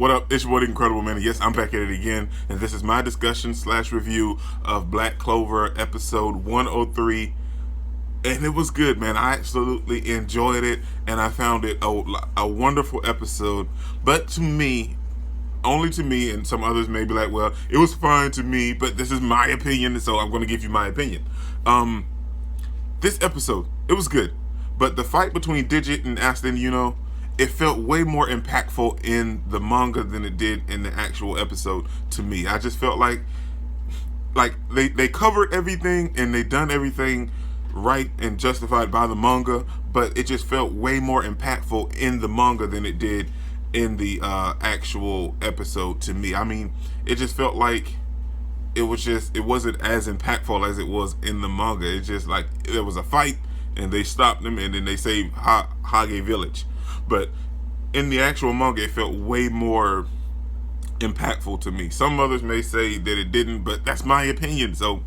What up? It's your boy, Incredible Man. Yes, I'm back at it again, and this is my discussion / review of Black Clover episode 103. And it was good, man. I absolutely enjoyed it, and I found it a wonderful episode. But to me, only to me, and some others may be like, well, it was fine to me, but this is my opinion, so I'm going to give you my opinion. This episode, it was good, but the fight between Digit and Asta Yuno, it felt way more impactful in the manga than it did in the actual episode to me. I just felt like they covered everything and they done everything right and justified by the manga, but it just felt way more impactful in the manga than it did in the actual episode to me. I mean, it just felt like it wasn't as impactful as it was in the manga. It's just like there was a fight and they stopped them and then they saved Hage Village. But in the actual manga, it felt way more impactful to me. Some others may say that it didn't, but that's my opinion, so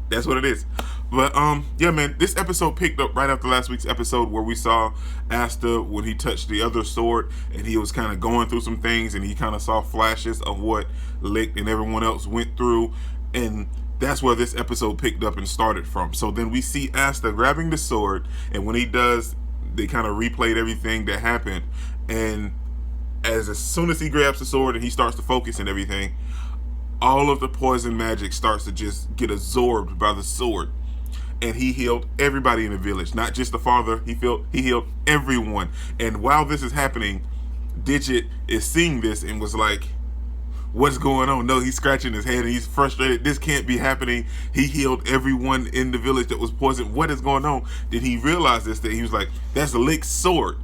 that's what it is. But yeah, man, this episode picked up right after last week's episode where we saw Asta when he touched the other sword and he was kind of going through some things and he kind of saw flashes of what Lick and everyone else went through, and that's where this episode picked up and started from. So then we see Asta grabbing the sword, and when he does, they kind of replayed everything that happened, and as soon as he grabs the sword and he starts to focus and everything, all of the poison magic starts to just get absorbed by the sword, and he healed everybody in the village, not just the father. He healed everyone. And while this is happening, Digit is seeing this and was like, what's going on? No, he's scratching his head and he's frustrated. This can't be happening. He healed everyone in the village that was poisoned. What is going on? Did he realize this? That he was like, that's Lick's sword.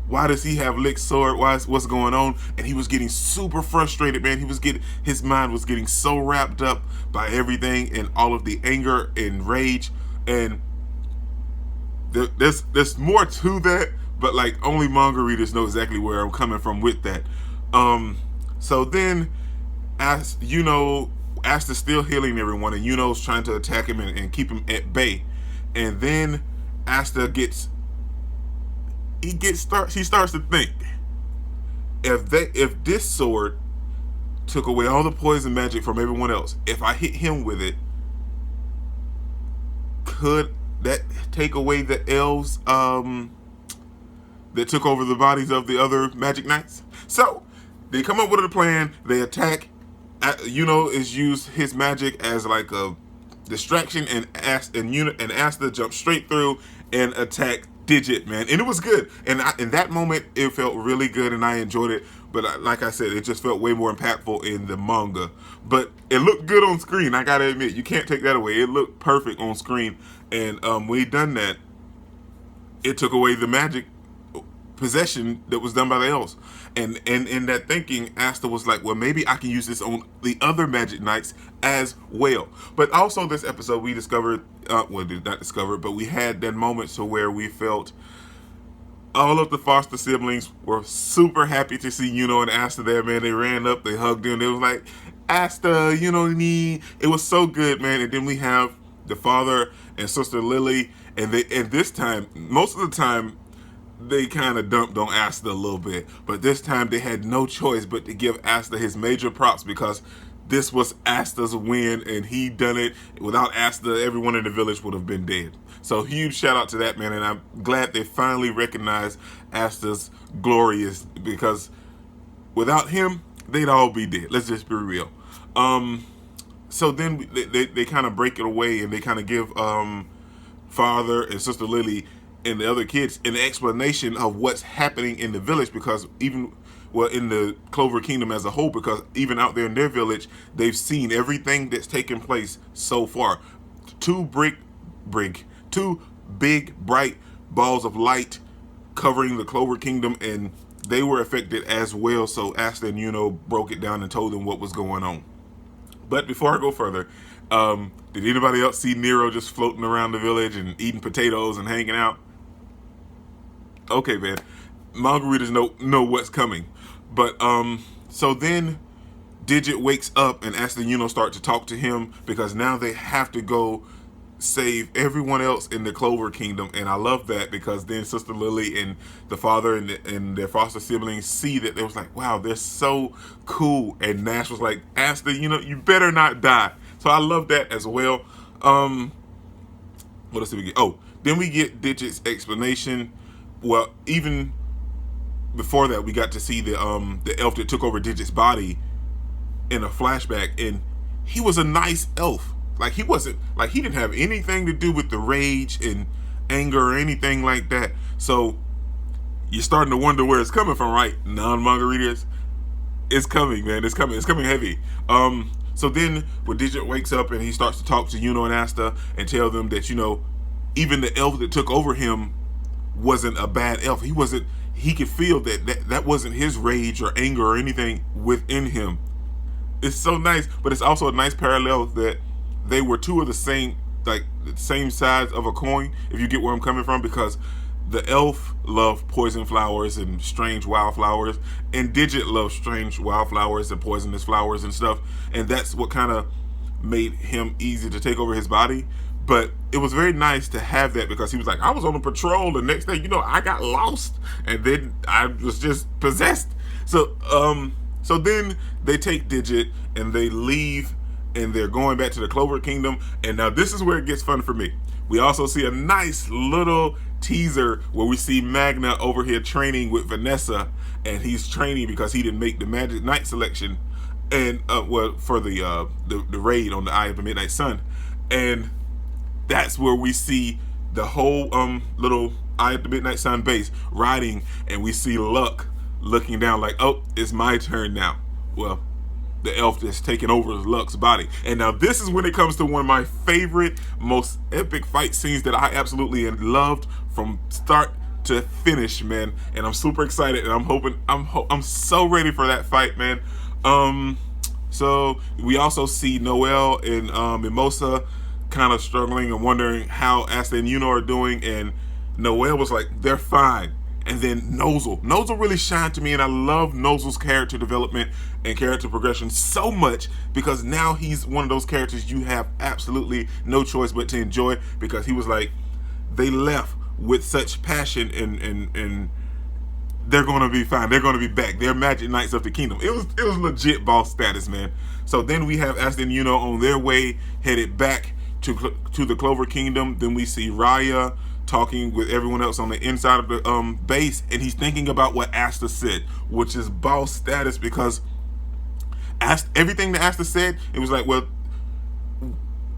Why does he have Lick's sword? What's going on? And he was getting super frustrated, man. His mind was getting so wrapped up by everything and all of the anger and rage. And there's more to that, but like only manga readers know exactly where I'm coming from with that. So then, as Asta's still healing everyone, and Yuno's trying to attack him and keep him at bay. And then Asta she starts to think, if this sword took away all the poison magic from everyone else, if I hit him with it, could that take away the elves that took over the bodies of the other magic knights? So they come up with a plan. They attack. Is used his magic as like a distraction, and Asta jumped straight through and attacked Digit, man. And it was good. And in that moment, it felt really good, and I enjoyed it. But like I said, it just felt way more impactful in the manga. But it looked good on screen. I gotta admit, you can't take that away. It looked perfect on screen. And when he done that, it took away the magic possession that was done by the elves. And in that thinking, Asta was like, well, maybe I can use this on the other magic knights as well. But also this episode, we discovered, did not discover, but we had that moment to where we felt all of the foster siblings were super happy to see Yuno and Asta there, man. They ran up, they hugged him. They was like, Asta, it was so good, man. And then we have the father and sister Lily, and this time, most of the time, they kind of dumped on Asta a little bit, but this time they had no choice but to give Asta his major props, because this was Asta's win, and he done it. Without Asta, everyone in the village would have been dead. So huge shout out to that, man, and I'm glad they finally recognized Asta's glory, because without him, they'd all be dead. Let's just be real. So then they kind of break it away, and they kind of give father and sister Lily and the other kids an explanation of what's happening in the village, because in the Clover Kingdom as a whole, because even out there in their village, they've seen everything that's taken place so far. Two big bright balls of light covering the Clover Kingdom, and they were affected as well. So Asta and Yuno broke it down and told them what was going on. But before I go further, did anybody else see Nero just floating around the village and eating potatoes and hanging out? Okay, man. Manga readers know what's coming. But so then Digit wakes up and Asta and Yuno start to talk to him, because now they have to go save everyone else in the Clover Kingdom, and I love that because then Sister Lily and the father and their foster siblings see that. They was like, wow, they're so cool, and Nash was like, Asta, you better not die. So I love that as well. What else did we get? Oh, then we get Digit's explanation. Well, even before that, we got to see the elf that took over Digit's body in a flashback, and he was a nice elf. Like, he wasn't, like, he didn't have anything to do with the rage and anger or anything like that. So you're starting to wonder where it's coming from, right? Non-manga readers, it's coming, man. It's coming heavy. So then when Digit wakes up and he starts to talk to Yuno and Asta and tell them that, even the elf that took over him wasn't a bad elf. He could feel that wasn't his rage or anger or anything within him. It's so nice, but it's also a nice parallel that they were two of the same sides of a coin, if you get where I'm coming from, because the elf loved poison flowers and strange wildflowers, and Digit loved strange wildflowers and poisonous flowers and stuff, and that's what kind of made him easy to take over his body. But it was very nice to have that, because he was like, I was on a patrol, the next day, I got lost, and then I was just possessed. So then they take Digit and they leave, and they're going back to the Clover Kingdom. And now this is where it gets fun for me. We also see a nice little teaser where we see Magma over here training with Vanessa, and he's training because he didn't make the Magic Knight selection, and for the raid on the Eye of the Midnight Sun. And that's where we see the whole little Eye of the Midnight Sun base riding, and we see Luck looking down like, oh, it's my turn now. Well, the elf that's taking over Luck's body. And now this is when it comes to one of my favorite, most epic fight scenes that I absolutely loved from start to finish, man. And I'm super excited, and I'm so ready for that fight, man. So we also see Noelle and Mimosa kind of struggling and wondering how Asta and Yuno are doing, and Noelle was like, they're fine. And then Nozel really shined to me, and I love Nozel's character development and character progression so much, because now he's one of those characters you have absolutely no choice but to enjoy, because he was like, they left with such passion, and they're going to be fine. They're going to be back. They're Magic Knights of the Kingdom. It was legit boss status, man. So then we have Asta and Yuno on their way, headed back to the Clover Kingdom. Then we see Ryha talking with everyone else on the inside of the base, and he's thinking about what Asta said, which is boss status, because everything that Asta said, it was like, well,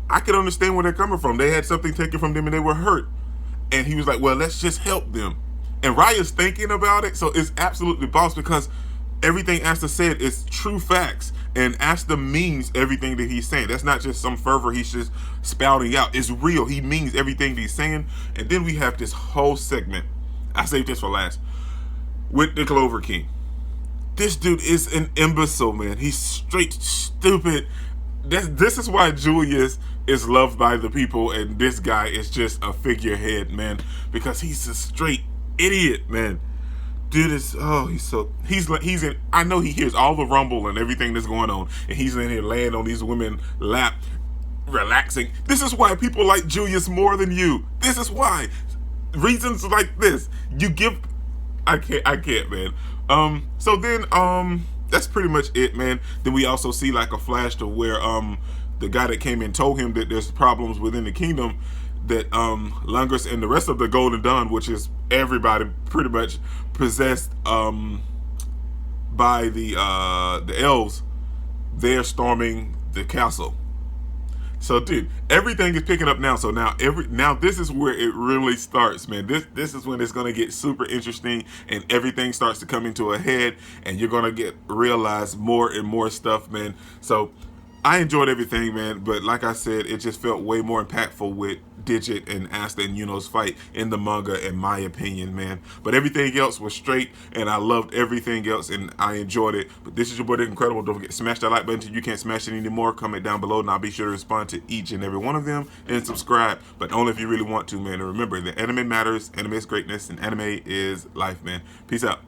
I could understand where they're coming from. They had something taken from them and they were hurt, and he was like, well, let's just help them. And Rya's thinking about it, so it's absolutely boss, because everything Asta said is true facts, and Asta means everything that he's saying. That's not just some fervor he's just spouting out. It's real. He means everything that he's saying. And then we have this whole segment, I saved this for last, with the Clover King. This dude is an imbecile, man. He's straight stupid. This is why Julius is loved by the people, and this guy is just a figurehead, man, because he's a straight idiot, man. Dude is, he's in, I know he hears all the rumble and everything that's going on, and he's in here laying on these women's lap, relaxing. This is why people like Julius more than you. This is why. Reasons like this. I can't, man. So then, that's pretty much it, man. Then we also see like a flash to where, the guy that came and told him that there's problems within the kingdom, that Lungus and the rest of the Golden Dawn, which is everybody pretty much possessed by the elves, they're storming the castle. So dude, everything is picking up now. So now this is where it really starts, man. This is when it's gonna get super interesting, and everything starts to come into a head, and you're gonna realize more and more stuff, man. So I enjoyed everything, man, but like I said, it just felt way more impactful with Digit and Asta and Yuno's fight in the manga, in my opinion, man. But everything else was straight, and I loved everything else, and I enjoyed it. But this is your boy, The Incredible. Don't forget, smash that like button till you can't smash it anymore. Comment down below, and I'll be sure to respond to each and every one of them, and subscribe, but only if you really want to, man. And remember, the anime matters, anime is greatness, and anime is life, man. Peace out.